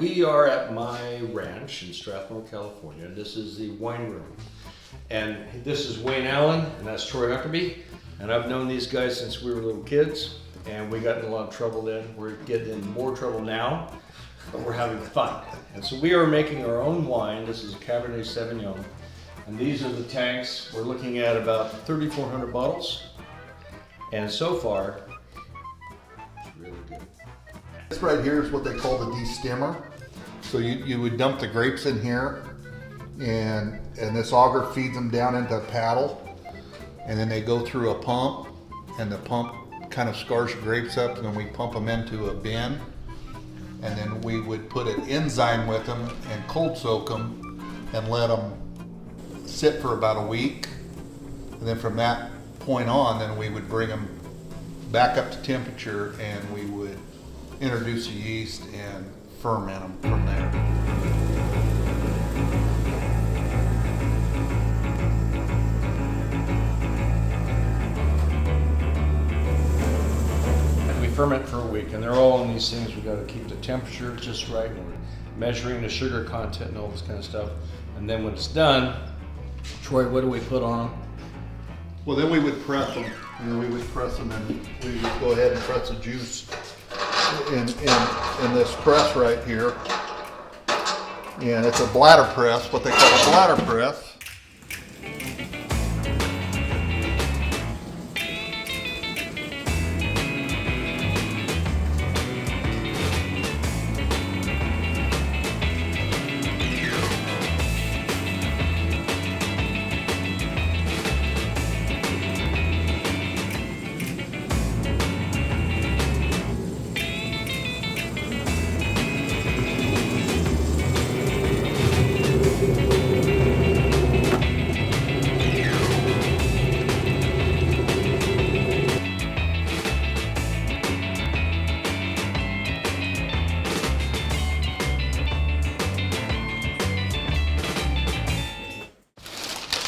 We are at my ranch in Strathmore, California. This is the wine room. And this is Wayne Allen, and that's Troy Huckerby. And I've known these guys since we were little kids, and we got in a lot of trouble then. We're getting in more trouble now, but we're having fun. And so we are making our own wine. This is a Cabernet Sauvignon. And these are the tanks. We're looking at about 3,400 bottles. And so far, it's really good. This right here is what they call the destemmer. So you would dump the grapes in here, and this auger feeds them down into a paddle, and then they go through a pump, and the pump kind of scars the grapes up, and then we pump them into a bin, and then we would put an enzyme with them and cold soak them and let them sit for about a week. And then from that point on, then we would bring them back up to temperature, and we would introduce the yeast and ferment them from there. And we ferment for a week, and they're all in these things. We've got to keep the temperature just right, and we're measuring the sugar content and all this kind of stuff. And then when it's done, Troy, what do we put on them? Well, then we would press them, and we would press them, and we would go ahead and press the juice in this press right here. And it's a bladder press, what they call a bladder press.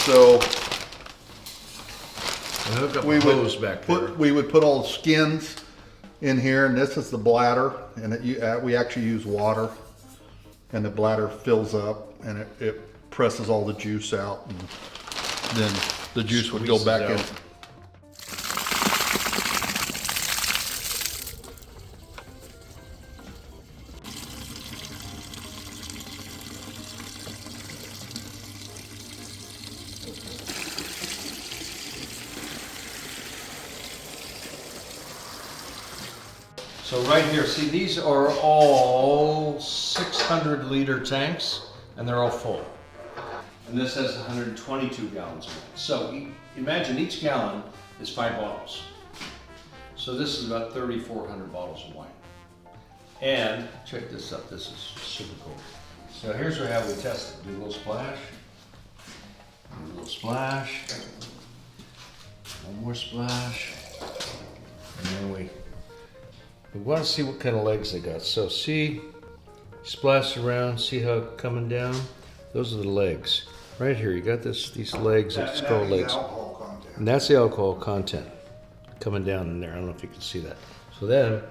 So we would put all the skins in here, and this is the bladder, and we actually use water, and the bladder fills up, and it presses all the juice out, and then the juice would go back in. So right here, see, these are all 600 liter tanks, and they're all full. And this has 122 gallons in it. So imagine each gallon is 5 bottles. So this is about 3,400 bottles of wine. And check this out, this is super cool. So here's how we test it. Do a little splash, do a little splash, one more splash, and then we want to see what kind of legs they got. So see, splash around, see how it's coming down? Those are the legs. Right here, you got these legs, it's called legs. And that's the alcohol content coming down in there. I don't know if you can see that. So then,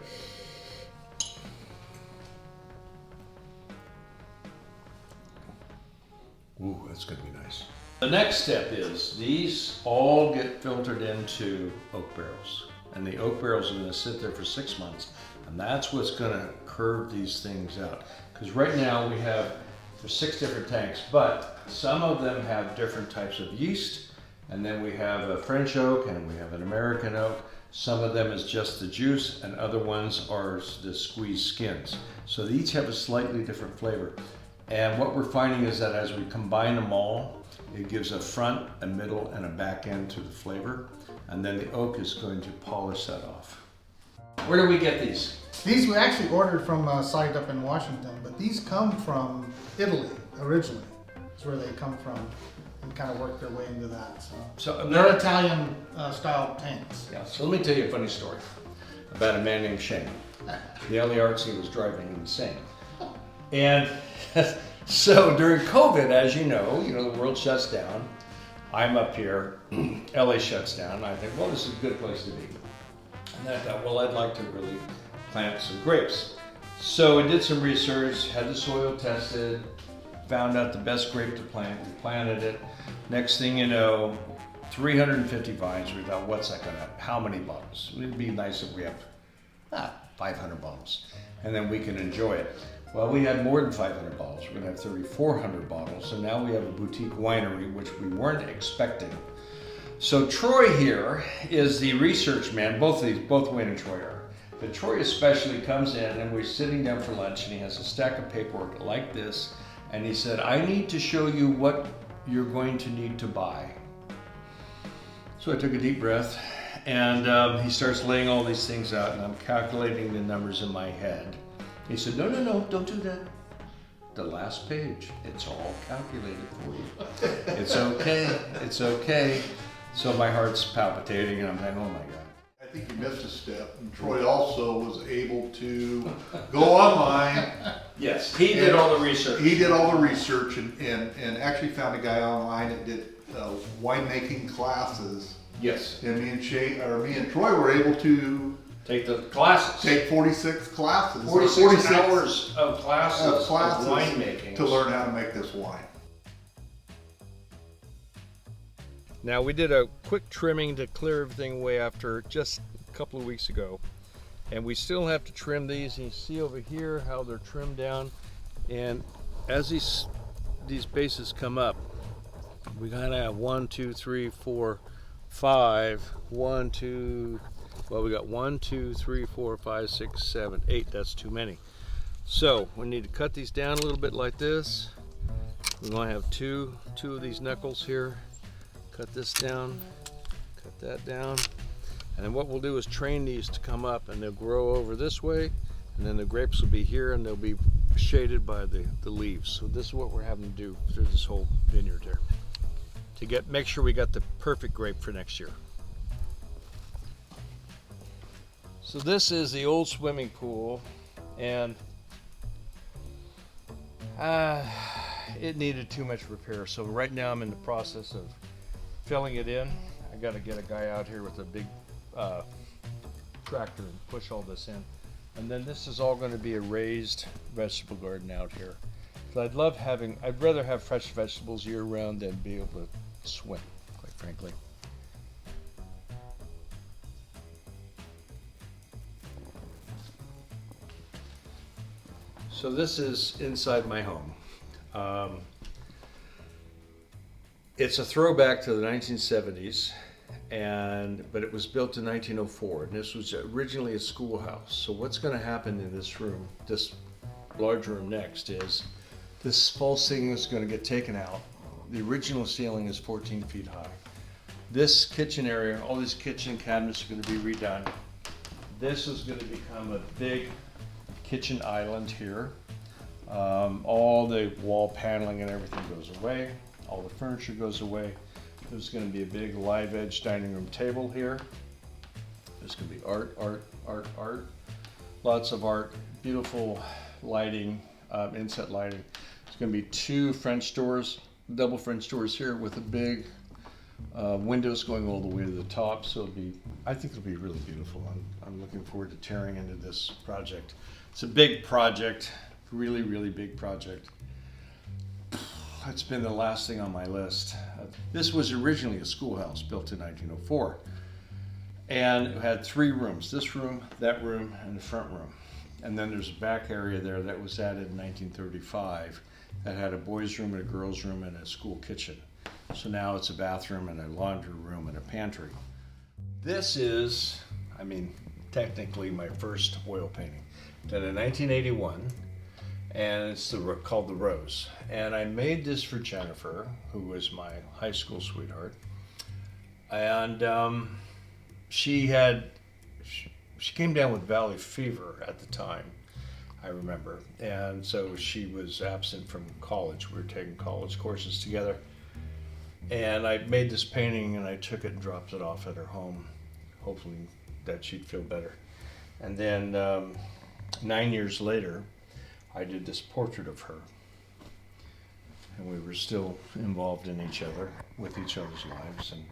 ooh, that's gonna be nice. The next step is these all get filtered into oak barrels. And the oak barrels are going to sit there for 6 months, and that's what's going to curve these things out. Because right now there's 6 different tanks, but some of them have different types of yeast, and then we have a French oak and we have an American oak. Some of them is just the juice, and other ones are the squeezed skins. So they each have a slightly different flavor. And what we're finding is that as we combine them all, it gives a front, a middle, and a back end to the flavor. And then the oak is going to polish that off. Where do we get these? These we actually ordered from a site up in Washington, but these come from Italy originally. That's where they come from, and kind of work their way into that. So they're Italian style tanks. Yeah. So let me tell you a funny story about a man named Shane. The only artsy was driving insane. And so during COVID, as you know, the world shuts down. I'm up here, LA shuts down, and I think, well, this is a good place to be. And I thought, well, I'd like to really plant some grapes. So we did some research, had the soil tested, found out the best grape to plant. We planted it. Next thing you know, 350 vines. We thought, what's that gonna, how many bottles? It'd be nice if we have 500 bottles, and then we can enjoy it. Well, we had more than 500 bottles. We're gonna have 3,400 bottles. So now we have a boutique winery, which we weren't expecting. So Troy here is the research man. Both Wayne and Troy are. But Troy especially comes in, and we're sitting down for lunch, and he has a stack of paperwork like this, and he said, I need to show you what you're going to need to buy. So I took a deep breath, and he starts laying all these things out, and I'm calculating the numbers in my head. He said, no, don't do that. The last page, it's all calculated for you. It's okay. So my heart's palpitating, and I'm like, oh my God. I think you missed a step, and Troy also was able to go online. Yes, he did all the research. He did all the research and actually found a guy online that did winemaking classes. Yes. And me and Troy were able to Take the classes. take 46 classes. 46 hours of classes of classes winemaking to learn how to make this wine. Now we did a quick trimming to clear everything away after just a couple of weeks ago, and we still have to trim these. And you see over here how they're trimmed down, and as these bases come up, we gotta have 1, 2, 3, 4, 5. 1, 2. Well, we got 1, 2, 3, 4, 5, 6, 7, 8. That's too many. So we need to cut these down a little bit like this. We want to have two of these knuckles here. Cut this down, cut that down, and then what we'll do is train these to come up, and they'll grow over this way, and then the grapes will be here, and they'll be shaded by the leaves. So this is what we're having to do through this whole vineyard here to make sure we got the perfect grape for next year. So this is the old swimming pool, and it needed too much repair. So right now I'm in the process of filling it in. I got to get a guy out here with a big tractor and push all this in. And then this is all going to be a raised vegetable garden out here. So I'd rather have fresh vegetables year round than be able to swim, quite frankly. So this is inside my home. It's a throwback to the 1970s, but it was built in 1904, and this was originally a schoolhouse. So what's going to happen in this room, this large room next, is this false ceiling is going to get taken out. The original ceiling is 14 feet high. This kitchen area, all these kitchen cabinets are going to be redone. This is going to become a big kitchen island here. All the wall paneling and everything goes away. All the furniture goes away. There's going to be a big live edge dining room table here. There's going to be art. Lots of art, beautiful lighting, inset lighting. There's going to be 2 French doors, double French doors here with a big windows going all the way to the top. So I think it'll be really beautiful. I'm looking forward to tearing into this project. It's a big project, really, really big project. It's been the last thing on my list. This was originally a schoolhouse built in 1904, and it had 3 rooms, this room, that room, and the front room. And then there's a back area there that was added in 1935 that had a boys' room and a girls' room and a school kitchen. So now it's a bathroom and a laundry room and a pantry. This is, technically my first oil painting, done in 1981. And it's called The Rose. And I made this for Jennifer, who was my high school sweetheart. And she came down with valley fever at the time, I remember. And so she was absent from college. We were taking college courses together. And I made this painting, and I took it and dropped it off at her home, hopefully that she'd feel better. And then 9 years later, I did this portrait of her, and we were still involved in each other, with each other's lives, and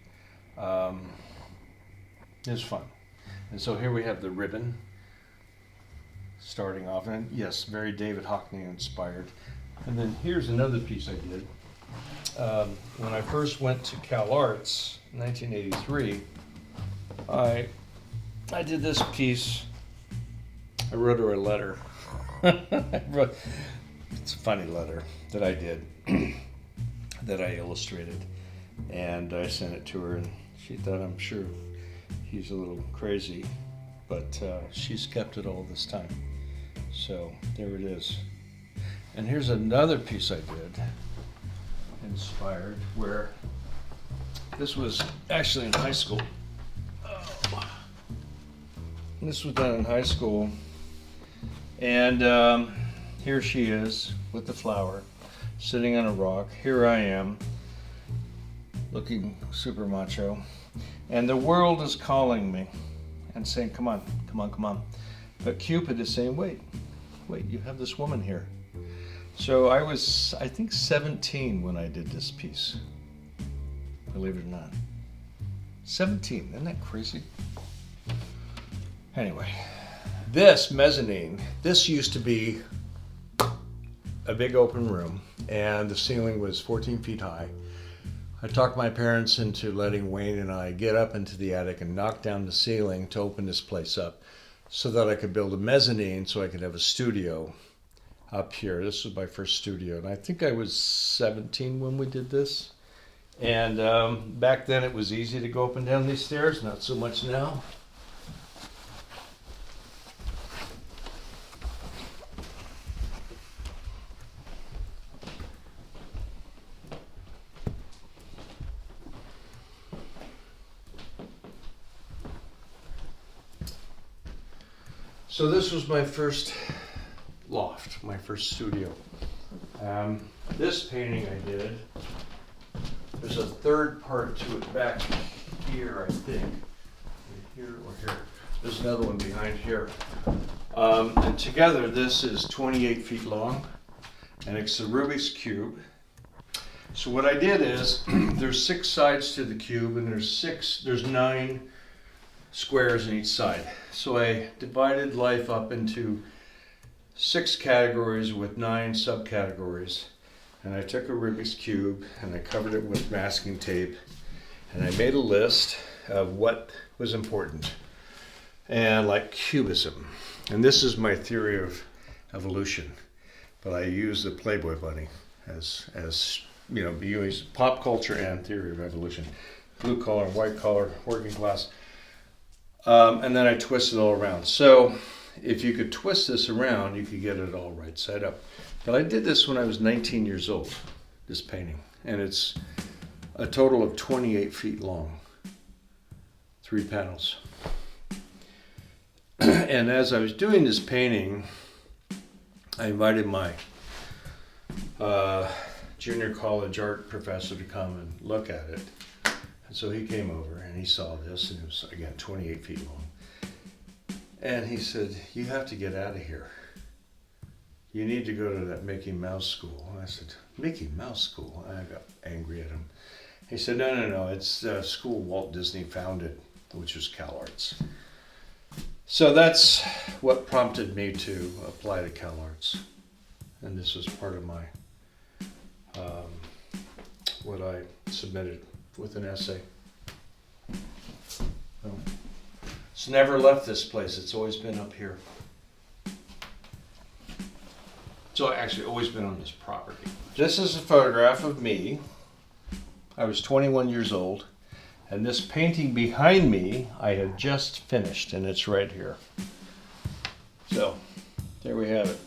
it was fun. And so here we have the ribbon starting off. And yes, very David Hockney inspired. And then here's another piece I did. When I first went to Cal Arts in 1983, I did this piece. I wrote her a letter. It's a funny letter that I did, that I illustrated, and I sent it to her, and she thought, I'm sure he's a little crazy, but she's kept it all this time. So there it is. And here's another piece I did, inspired, where this was actually in high school. Oh. This was done in high school, and here she is with the flower, sitting on a rock. Here I am, looking super macho, and the world is calling me and saying, come on, come on, come on. But Cupid is saying, wait, you have this woman here. So I was, I think, 17 when I did this piece, believe it or not. 17, isn't that crazy? Anyway, this mezzanine, this used to be a big open room, and the ceiling was 14 feet high. I talked my parents into letting Wayne and I get up into the attic and knock down the ceiling to open this place up so that I could build a mezzanine so I could have a studio up here. This was my first studio, and I think I was 17 when we did this. And back then it was easy to go up and down these stairs, not so much now. So this was my first loft, my first studio. This painting I did, there's a third part to it back here, I think. Here or here. There's another one behind here. And together this is 28 feet long, and it's a Rubik's Cube. So what I did is, there's 6 sides to the cube, and there's 9 squares on each side. So I divided life up into 6 categories with 9 subcategories. And I took a Rubik's Cube and I covered it with masking tape, and I made a list of what was important, and like cubism. And this is my theory of evolution, but I use the Playboy bunny as you know, use pop culture and theory of evolution. Blue collar, white collar, working class. And then I twist it all around. So if you could twist this around, you could get it all right side up. But I did this when I was 19 years old, this painting. And it's a total of 28 feet long, 3 panels. And as I was doing this painting, I invited my junior college art professor to come and look at it. And so he came over and he saw this, and it was, again, 28 feet long. And he said, you have to get out of here. You need to go to that Mickey Mouse school. And I said, Mickey Mouse school? And I got angry at him. He said, no, it's the school Walt Disney founded, which was Cal Arts. So that's what prompted me to apply to Cal Arts. And this was part of my, what I submitted with an essay. It's never left this place. It's always been up here. So actually always been on this property. This is a photograph of me. I was 21 years old, and this painting behind me I have just finished, and it's right here. So there we have it.